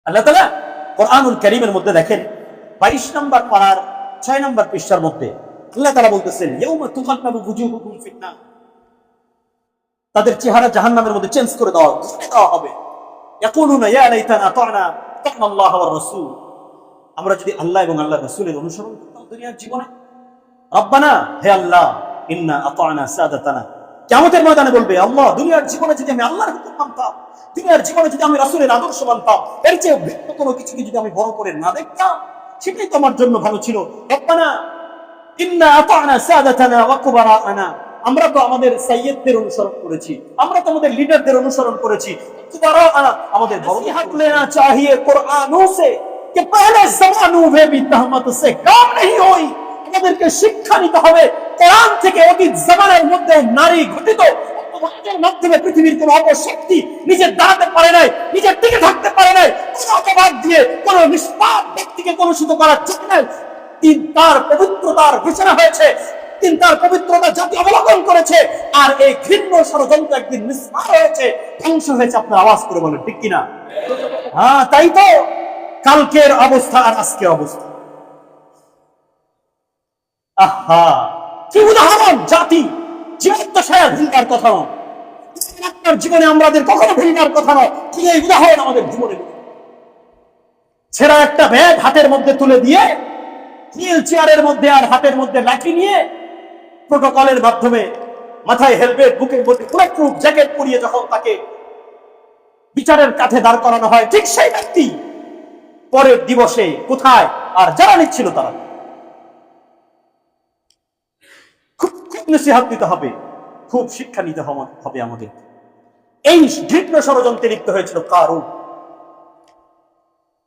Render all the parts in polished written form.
আল্লাহ তাআলা কোরআনুল কারীমের মধ্যে দেখেন 22 নম্বর পারার 6 নম্বর পৃষ্ঠার মধ্যে আল্লাহ তাআলা বলতেছেন ইয়াউমা তুকাল্লাবু বুজুহুকুম ফিন্নার, তাদের চেহারা জাহান্নামের মধ্যে চেঞ্জ করে দেওয়া হবে। ইয়াকুলুনা ইয়া লাইতানা আতা'না আল্লাহ ওয়ার রাসূল, আমরা যদি আল্লাহ এবং আল্লাহর রাসূলের অনুসরণ করতাম দুনিয়ার জীবনে। রব্বানা, হে আল্লাহ, ইন্না আতা'না সাদাতানা, কিয়ামতের ময়দানে বলবে আল্লাহ, দুনিয়ার জীবনে যদি আমি আল্লাহর হুকুম মানতাম, দুনিয়ার জীবনে যদি আমি রাসূলের আদর্শ মানতাম, এর চেয়ে ভিন্ন কোনো কিছুকে যদি আমি বড় করে না দেখতাম, সেটাই তো আমার জন্য ভালো ছিল। রব্বানা ইন্না আতা'না সাদাতানা ওয়া কুবারা'ানা, আমরা তো আমাদের সাইয়্যিদদের অনুসরণ করেছি, আমরা তো আমাদের লিডারদের অনুসরণ করেছি। কুবারা'ানা, আমাদের নসিহত লেনা চাহিয়ে কুরআনों से कि पहले ज़मानों में भी तहमत से काम नहीं हुई, আমাদেরকে শিক্ষা নিতে হবে কোরআন থেকে। অতীত জামানার মধ্যে নারী ঘটিত অপবাদের মাধ্যমে পৃথিবীর কোন অপশক্তি নিজে দাঁড়াতে পারে নাই, নিজে টিকে থাকতে পারে নাই। কোন অপবাদ দিয়ে কোন নিষ্পাপ ব্যক্তিকে কলুষিত করা যায় না। তিন তার পবিত্রতার ঘোষণা হয়েছে, তিন তার পবিত্রতা জাতি অবলম্বন করেছে, আর এই ঘৃণ্য ষড়যন্ত্র একদিন নিষ্ফল হয়েছে, ধ্বংস হয়েছে। আপনার আওয়াজ করে বলেন ঠিক কিনা? হ্যাঁ, তাই তো কালকের অবস্থা আর আজকের অবস্থা। আহা, কি উদাহরণ! জাতি জীবদ্দশায় ভুলবার কথা নয়, আপনার জীবনে আমাদের কখনো ভুলবার কথা নয়। কি এই উদাহরণ আমাদের জীবনে! ছেঁড়া একটা ব্যাগ হাতের মধ্যে তুলে দিয়ে, হুইল চেয়ারের মধ্যে আর হাতের মধ্যে লাঠি নিয়ে, প্রোটোকলের মাধ্যমে মাথায় হেলমেট, বুকের মধ্যে বুলেটপ্রুফ জ্যাকেট পরিয়ে যখন তাকে বিচারের কাছে দাঁড় করানো হয়, ঠিক সেই ব্যক্তি পরের দিবসে কোথায়? আর যারা নিচ্ছিল তারা। খুব নসিহত দিতে হবে, খুব শিক্ষা নিতে হবে আমাদের। এই ঘৃণ্য ষড়যন্ত্রে লিপ্ত হয়েছিল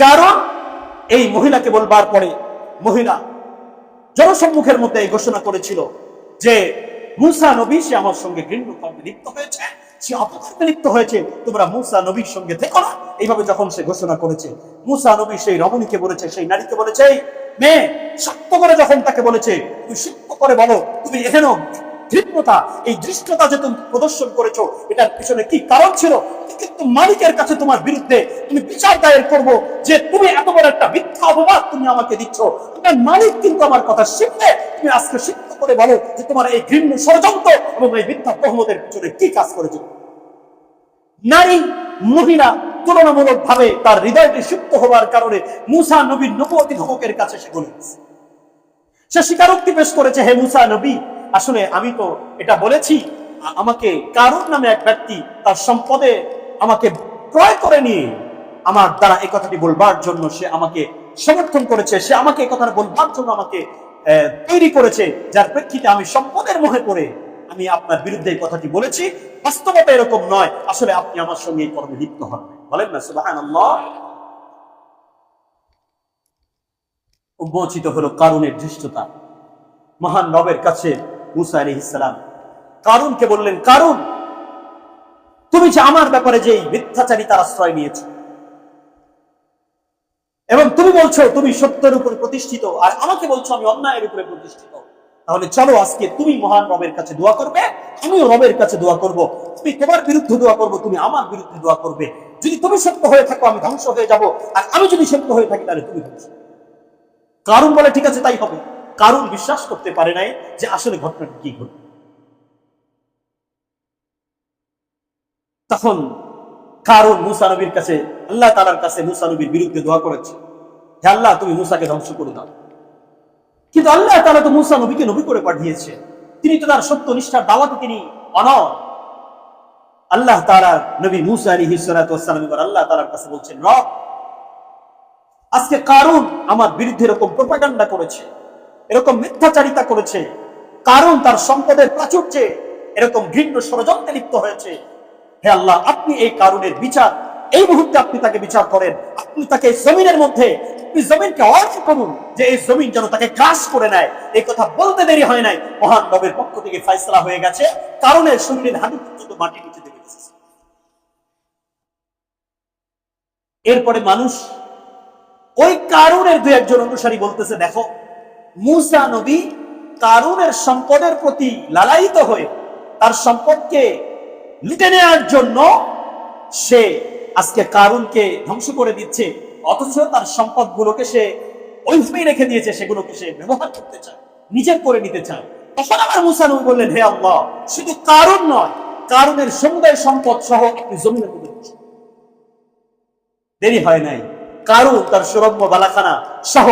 কারণ এই মহিলাকে বলবার পরে মহিলা জনসম্মুখের মধ্যে এই ঘোষণা করেছিল যে মূসা নবী সে আমার সঙ্গে ঘৃণ্য কর্মে লিপ্ত হয়েছে, সে অপকর্মে লিপ্ত হয়েছে, তোমরা মূসা নবীর সঙ্গে থেকো না। এইভাবে যখন সে ঘোষণা করেছে, মূসা নবী সেই রমণীকে বলেছে, সেই নারীকে বলেছে, মেয়ে সত্য করে যখন তাকে বলেছে, তুমি সত্য করে বলো তুমি এখানেও ঘৃণ্যতা, এই দৃষ্টতা যে তুমি প্রদর্শন করেছো, এটার পিছনে কি কারণ ছিল? কিন্তু মালিকের কাছে তোমার বিরুদ্ধে তুমি বিচার দায়ের করবো যে তুমি এত বড় একটা মিথ্যা অপবাদ তুমি আমাকে দিচ্ছ। তোমার মালিক কিন্তু আমার কথা শিখবে, তুমি আজকে সত্য করে বলো যে তোমার এই ঘৃণ্য ষড়যন্ত্র এবং এই মিথ্যা তহমতের পিছনে কি কাজ করেছো। নারী মহিলা তুলনামূলক ভাবে তার হৃদয়টি সুপ্ত হওয়ার কারণে মূসা নবীর নবুয়তি ধমকের কাছে সে বলে গেছে। সে স্বীকারোক্তি পেশ করেছে, হে মূসা নবী, আসলে আমি তো এটা বলেছি, আমাকে কারুন নামে এক ব্যক্তি তার সম্পদে আমাকে ক্রয় করে নিয়ে আমার দ্বারা এই কথাটি বলবার জন্য সে আমাকে সমর্থন করেছে, সে আমাকে এই কথাটা বলবার জন্য আমাকে তৈরি করেছে, যার প্রেক্ষিতে আমি সম্পদের মোহে পড়ে আমি আপনার বিরুদ্ধে এই কথাটি বলেছি। বাস্তবতা এরকম নয়, আসলে আপনি আমার সঙ্গে এই কর্মে লিপ্ত হন। বলেন না সুবহানাল্লাহ। উন্মোচিত হলো কারুনের ধৃষ্টতা। মহান রবের কাছে মূসা আলাইহিস সালাম কারুনকে বললেন, কারুন, তুমি যে আমার ব্যাপারে যে মিথ্যাচারিতার আশ্রয় নিয়েছো এবং তুমি বলছো তুমি সত্যের উপরে প্রতিষ্ঠিত, আর আমাকে বলছো আমি অন্যায়ের উপরে প্রতিষ্ঠিত, তাহলে চলো আজকে তুমি মহান রবের কাছে দোয়া করবে, আমিও রবের কাছে দোয়া করব। তুমি তোমার বিরুদ্ধে দোয়া করবো, তুমি আমার বিরুদ্ধে দোয়া করবে। যদি তুমি সত্য হয়ে থাকো আমি ধ্বংস হয়ে যাব, আর আমি যদি সত্য হয়ে থাকি তাহলে তুমি ধ্বংস। কারুন বলে ঠিক আছে তাই হবে। কারুন বিশ্বাস করতে পারে নাই যে আসলে ঘটনাটি কি ঘটবে। তখন কারুন মূসা নবীর কাছে, আল্লাহ তাআলার কাছে মূসা নবীর বিরুদ্ধে দোয়া করেছে, হে আল্লাহ তুমি মূসাকে ধ্বংস করে দাও। কিন্তু আল্লাহ তাআলা তো মূসা নবীকে নবী করে পাঠিয়েছে, তিনি তো তার সত্য নিষ্ঠার দাওয়াতে তিনি অনড়। আল্লাহ তাআলা নবী মূসা আলাইহিস সালাতু ওয়াস সালাম এবার আল্লাহ তাআলার কাছে বলছেন, রব, আজকে কারুন আমার বিরুদ্ধে এরকম প্রপাগান্ডা করেছে, এরকম মিথ্যাচারিতা করেছে, কারুন তার সম্পদের প্রাচুর্যে এরকম ঘৃণ্য ষড়যন্ত্রে লিপ্ত হয়েছে। হে আল্লাহ, আপনি এই কারুনের বিচার এই মুহূর্তে আপনি তাকে বিচার করেন, আপনি তাকে জমিনের মধ্যে আপনি জমিনকে অর্থ করুন যে এই জমিন যেন তাকে গ্রাস করে নেয়। এই কথা বলতে দেরি হয় নাই, মহান রবের পক্ষ থেকে ফয়সালা হয়ে গেছে, কারুনের শরীরের হাঁটু পর্যন্ত মাটি নিচে দেবে গেছে। এরপরে মানুষ ওই কারুনের দুই একজন অনুসারী বলতেছে, দেখো মূসা নবী কারুনের সম্পদের প্রতি লালায়িত হয়ে তার সম্পদকে লুটে নেওয়ার জন্য সে আজকে কারুনকে ধ্বংস করে দিচ্ছে, অথচ তার সম্পদগুলোকে সে ওইভাবেই রেখে দিয়েছে, সেগুলোকে সে ব্যবহার করতে চায়, নিজের করে নিতে চায়। তখন আবার মুসা নবী বললেন, হে আল্লাহ, শুধু কারুন নয়, কারুনের সমুদায় সম্পদ সহ আপনি জমিনের মধ্যে ধ্বংস করুন। দেরি হয় নাই, কারুন তার সুরম্য বালাখানা সহ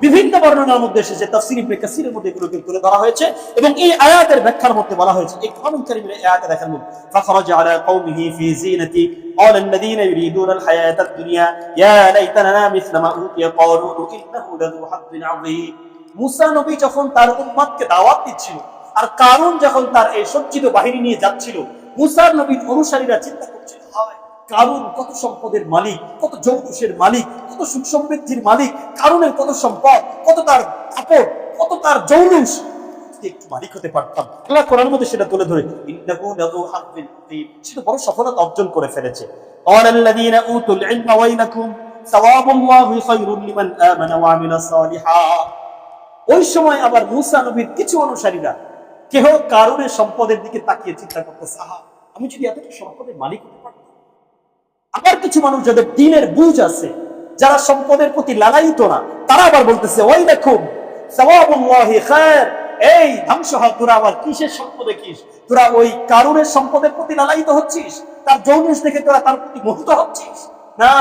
বিভিন্ন বর্ণনার মধ্যে এসেছে, তাফসীর ইবনে কাসীরের মধ্যে এগুলোকে তুলে ধরা হয়েছে এবং এই আয়াতের ব্যাখ্যার মধ্যে বলা হয়েছে, এই কোরআন কারীমের আয়াতে দেখেন, ফাখরাজা আলা কওমিহি ফি যিনাতি قال الذين يريدون الحياة الدنيا يا ليتنا مثل ما أوتي قارون إنه لذو حظ عظيم। মুসা নবী যখন তার উম্মতকে দাওয়াত দিচ্ছিল আর কারুন যখন তার এই সজ্জিত বাহিনী নিয়ে যাচ্ছিল, মুসা নবীর অনুসারীরা চিন্তা করছিল, কারুন কত সম্পদের মালিক, কত জৌলুসের মালিক, কত সুখ সমৃদ্ধির মালিক, কারুনের কত সম্পদ, কত তার কাপড়, কত তার জৌলুস, একটু মালিক হতে পারতাম। আল্লাহ কোরআনের মধ্যে সেটা তুলে ধরে, ইন্নাহু লাযু হাজ্জিন আযীম, সেটা বড় সফলতা অর্জন করে ফেলেছে। ক্বালাল্লাযীনা উতুল ইলমা ওয়াইলাকুম সাওয়াবুল্লাহি খায়রুল লিমান আমানা ওয়া আমিলা সালিহাত। ওই সময় আবার মুসা নবীর কিছু অনুসারীরা কেহ কারুনের সম্পদের দিকে তাকিয়ে চিন্তা করতেছে, আমি যদি এতটা সম্পদের মালিক হতে পারতাম। আবার কিছু মানুষ যাদের দ্বীনের বুঝ আছে, যারা সম্পদের প্রতি লালায়িত না, তারা আবার বলতেছে, ওই দেখো সাওয়াবুল্লাহি খায়র, এই ধ্বংস হ, তোরা আবার কিসের সম্পদ দেখিস? তোরা ওই কারুনের সম্পদের প্রতি লালায়িত হচ্ছিস, তার জৌলুস দেখে তোরা তার প্রতি মোহিত হচ্ছিস না,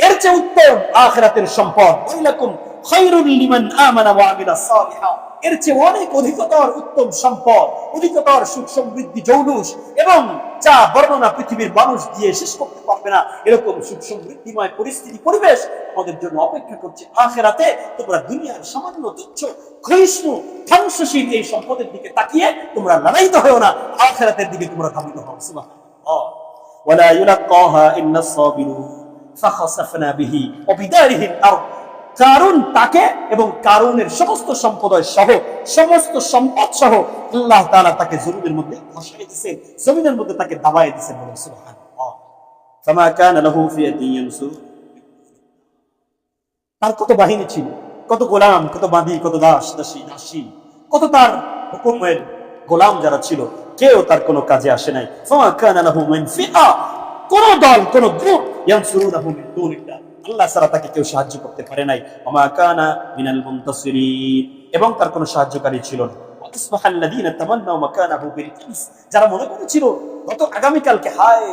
এর চেয়ে উত্তম আখিরাতের সম্পদ, ওয়াইলাকুম খায়রুল লিমান আমানা ওয়া আমিলা সালিহাত, এর চেয়ে অনেক অধিকতর উত্তম সম্পদ, অধিকতর সুখ সমৃদ্ধি, জৌলুস এবং যা বর্ণনা পৃথিবীর মানুষ দিয়ে শেষ করতে পারবে না, এরকম সুখ সমৃদ্ধিময় পরিস্থিতি, পরিবেশ আমাদের জন্য অপেক্ষা করছে আখিরাতে। তোমরা দুনিয়ার সামান্য তুচ্ছ ক্ষয়িষ্ণু ধ্বংসশীল এই সম্পদের দিকে তাকিয়ে তোমরা লালায়িত হও না, আখিরাতের দিকে তোমরা ধাবিত হও। সুবহানাল্লাহ। ওয়ালা ইউলাক্কাহা ইল্লাস সাবিরুন ফাখাসাফনা বিহি ওয়া বিদারিহিল আরদ। কারুন তাকে এবং কারুনের সমস্ত সম্পদ সহ, সমস্ত সম্পদ সহ আল্লাহ তাআলা তাকে জমিনের মধ্যে ধসাই দিয়েছেন, জমিনের মধ্যে তাকে দাবায় দিয়েছেন। বলেন সুবহানাল্লাহ। ফামা কানা লাহু ফিয়াতিন ইয়ানসুর, তার কত বাহিনী ছিল, কত গোলাম, কত বাদী, কত দাস দাসী, কত তার হুকুমের গোলাম যারা ছিল, কেউ তার কোনো কাজে আসে নাই। ফামা কানা লাহু মিন ফিআ, কোন দল, কোন গ্রুপ, ইয়ানসুরুনাহু মিন দুনিল্লাহ, আল্লাহ ছাড়া তাকে কেউ সাহায্য করতে পারে নাই। ওমা কানা মিনাল মুনতাসিরিন, এবং তার কোনো সাহায্যকারী ছিল না। ওয়াসবাহাল্লাযীনা তামান্নাউ মাকানাহু বিলকিস, যারা মনে করেছিল গত আগামীকালকে, হায়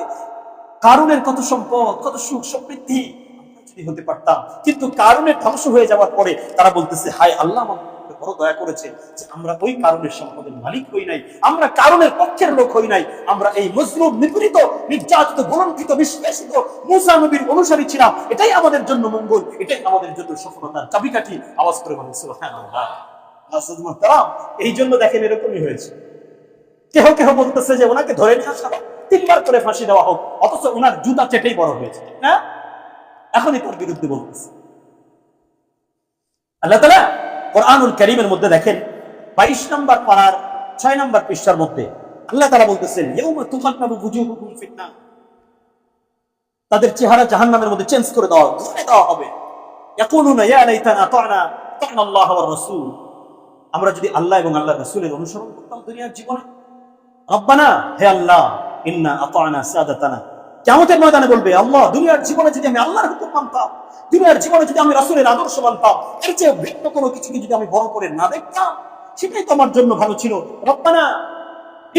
কারুনের কত সম্পদ, কত সুখ সমৃদ্ধি, আমরা যদি হতে পারতাম। কিন্তু কারুনের ধ্বংস হয়ে যাওয়ার পরে তারা বলতেছে, হায় আল্লাহ আমাদের বড় দয়া করেছে যে আমরা ওই কারুনের সম্পদের মালিক হই নাই, আমরা কারুনের পক্ষের লোক হই নাই, আমরা এই মজলুম, নিপীড়িত, নির্যাতিত, কলঙ্কিত, নিষ্পেষিত মুসা নবীর অনুসারী ছিলাম। এটাই আমাদের জন্য মঙ্গল, এটাই আমাদের জন্য সফলতার চাবিকাঠি। আওয়াজ করে বলেন সুবহানাল্লাহ। এই জন্য দেখেন এরকমই হয়েছে। কেহ কেহ বলতেছে যে ওনাকে ধরে নিয়ে আসা, 3 বার করে ফাঁসি দেওয়া হোক, অথচ ওনার জুতা চেটেই বড় হয়েছে না, এখনই তার বিরুদ্ধে বলতেছে। আল্লাহ তাআলা কোরআনুল কারীমের মধ্যে দেখেন 22 নম্বর পারার 6 নম্বর পৃষ্ঠার মধ্যে আল্লাহ তাআলা বলতেছেন, ইয়াউমা তুকাল্লাবু বুজুহুকুম ফিন্নার, তাদের চেহারা জাহান্নামের মধ্যে চেঞ্জ করে দেওয়া হবে। ইয়াকুলুনা ইয়া লাইতানা আতা'না আল্লাহ ওয়ার রাসূল, আমরা যদি আল্লাহ এবং আল্লাহর রাসূলের অনুসরণ করতাম দুনিয়ার জীবনে। রব্বানা, হে আল্লাহ, ইন্না আতা'না সাদাতানা, কিয়ামতের ময়দানে বলবে, আল্লাহ দুনিয়ার জীবনে যদি আমি আল্লাহর হুকুম মানতাম, দুনিয়ার জীবনে যদি আমি রাসূলের আদর্শ মানতাম, এর চেয়ে ভিন্ন কোনো কিছুকে যদি আমি বড় করে না দেখতাম, সেটাই তো আমার জন্য ভালো ছিল। রব্বানা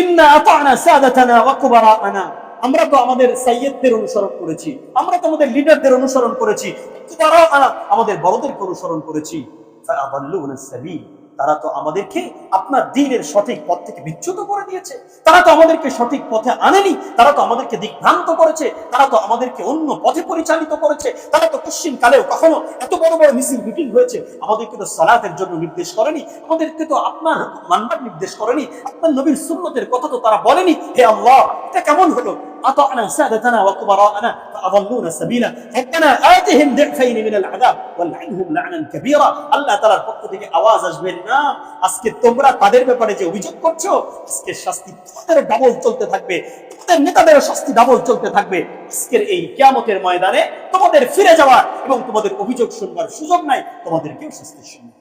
ইন্না আতা'না সাদাতানা ওয়া কুবারা'ানা, আমরা তো আমাদের সাইয়্যিদদের অনুসরণ করেছি, আমরা তো আমাদের লিডারদের অনুসরণ করেছি, কুবারা'ানা আমাদের বড়দেরকে অনুসরণ করেছি। ফাআদাল্লুনা সাবিল, তারা তো আমাদেরকে আপনার দ্বীনের সঠিক পথ থেকে বিচ্যুত করে দিয়েছে, তারা তো আমাদেরকে সঠিক পথে আনেনি, তারা তো আমাদেরকে দিকভ্রান্ত করেছে, তারা তো আমাদেরকে অন্য পথে পরিচালিত করেছে, তারা তো পশ্চিম কালেও কখনো এত বড় বড় মিছিল মিটিং হয়েছে, আমাদেরকে তো সালাতের জন্য নির্দেশ করেনি, আমাদেরকে তো আপনার মানবার নির্দেশ করেনি, আপনার নবীর সুন্নতের কথা তো তারা বলেনি। হে আল্লাহ, এটা কেমন হলো? আতা'না সাদাতানা ওয়া কুবারা'ানা ফাআদাল্লুনা সাবিলা, রব্বানা আতিহিম দি'ফাইন মিনাল আযাব ওয়াল'আনহুম লা'নান কাবীরা। আল্লাহ তাআলার পক্ষ থেকে আওয়াজ আসবে, না, আজকে তোমরা তাদের ব্যাপারে যে অভিযোগ করছো, আজকে শাস্তি তোমাদের ডাবল চলতে থাকবে, তোমাদের নেতাদের শাস্তি ডাবল চলতে থাকবে। আজকের এই কিয়ামতের ময়দানে তোমাদের ফিরে যাওয়ার এবং তোমাদের অভিযোগ শুনবার সুযোগ নাই, তোমাদেরকেও শাস্তি শুনবে।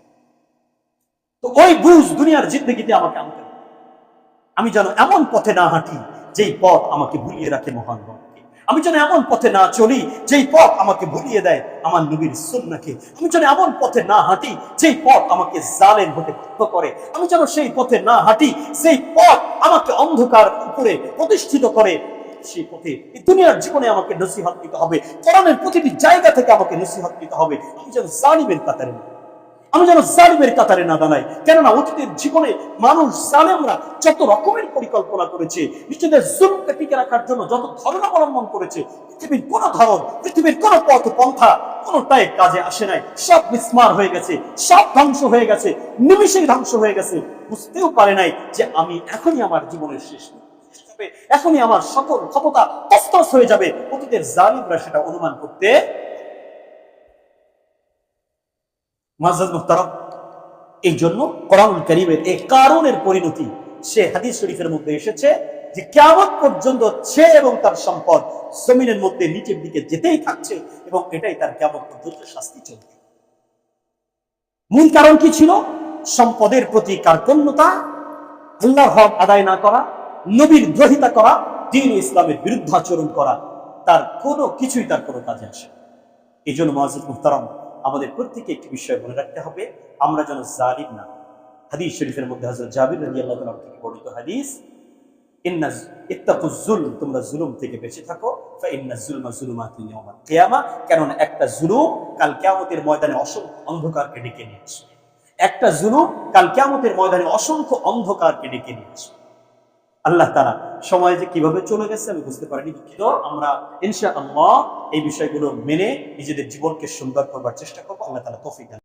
তো ওই বুঝ দুনিয়ার জিন্দেগিতে আমাকে আনতে হবে, আমি যেন এমন পথে না হাঁটি যেই পথ আমাকে ভুলিয়ে রাখে মহান রবকে, আমি যেন এমন পথে না চলি যেই পথ আমাকে ভুলিয়ে দেয় আমার নবীর সুন্নাহকে। আমি যেন এমন পথে না হাঁটি যেই পথ আমাকে জালেম হতে বাধ্য করে। আমি যেন সেই পথে না হাঁটি সেই পথ আমাকে অন্ধকার উপরে প্রতিষ্ঠিত করে। সেই পথে এই দুনিয়ার জীবনে আমাকে নসিহত দিতে হবে, কোরআনের প্রতিটি জায়গা থেকে আমাকে নসিহত দিতে হবে। আমি যেন জালিমের কাতারে না, আমি যেন জালিমের কাতারে না দাঁড়াই। কেননা অতীতের জীবনে মানুষ জালেমরা যত রকমের পরিকল্পনা করেছে, নিজেদের জুলুমকে টিকে রাখার জন্য যত ধরন অবলম্বন করেছে, পৃথিবীর কোন ধরন, পৃথিবীর কোন পথ পন্থা কোনটাই কাজে আসে নাই। সব বিস্মার হয়ে গেছে, সব ধ্বংস হয়ে গেছে, নিমিষেই ধ্বংস হয়ে গেছে। বুঝতেও পারে নাই যে আমি এখনই আমার জীবনের শেষ, এখনই আমার সকল ক্ষমতা তছনছ হয়ে যাবে। অতীতের জালিমরা সেটা অনুমান করতে। মুআজ্জাজ মুহতারাম, এই জন্য কোরআনুল কারীমের এই কারণের পরিণতি সে হাদিস শরীফের মধ্যে এসেছে যে কিয়ামত পর্যন্ত সে এবং তার সম্পদ জমিনের মধ্যে নিচের দিকে যেতেই থাকছে এবং এটাই তার কিয়ামত পর্যন্ত শাস্তি চলবে। মূল কারণ কি ছিল? সম্পদের প্রতি কার্পণ্যতা, আল্লাহর হক আদায় না করা, নবীর দ্রোহিতা করা, দ্বীন ইসলামের বিরুদ্ধাচরণ করা। তার কোনো কিছুই তার কোনো কাজে আসে। এই জন্য মুআজ্জাজ মুহতারাম, আমাদের প্রত্যেকে একটি বিষয় মনে রাখতে হবে, আমরা যেন জালিম না। হাদিস শরীফের মধ্যে হযরত জাবির রাদিয়াল্লাহু তাআলা থেকে বর্ণিত হাদিস, ইত্তাকুজ যুলম, তোমরা জুলুম থেকে বেঁচে থাকো, ফা ইন্নাজ যুলমা যুলুমাতুন ইয়াউমাল কিয়ামা, কারণ একটা জুলুম কাল কিয়ামতের ময়দানে অসংখ্য অন্ধকারকে ডেকে নিয়ে আসবে। একটা জুলুম কাল কিয়ামতের ময়দানে অসংখ্য অন্ধকারকে ডেকে নিয়ে আসবে। আল্লাহ তাআলা, সময় যে কিভাবে চলে গেছে আমি বুঝতে পারিনি, দুঃখিত। আমরা ইনশাআল্লাহ এই বিষয়গুলো মেনে নিজেদের জীবনকে সুন্দর করবার চেষ্টা করবো। আল্লাহ তাআলা তৌফিক দান।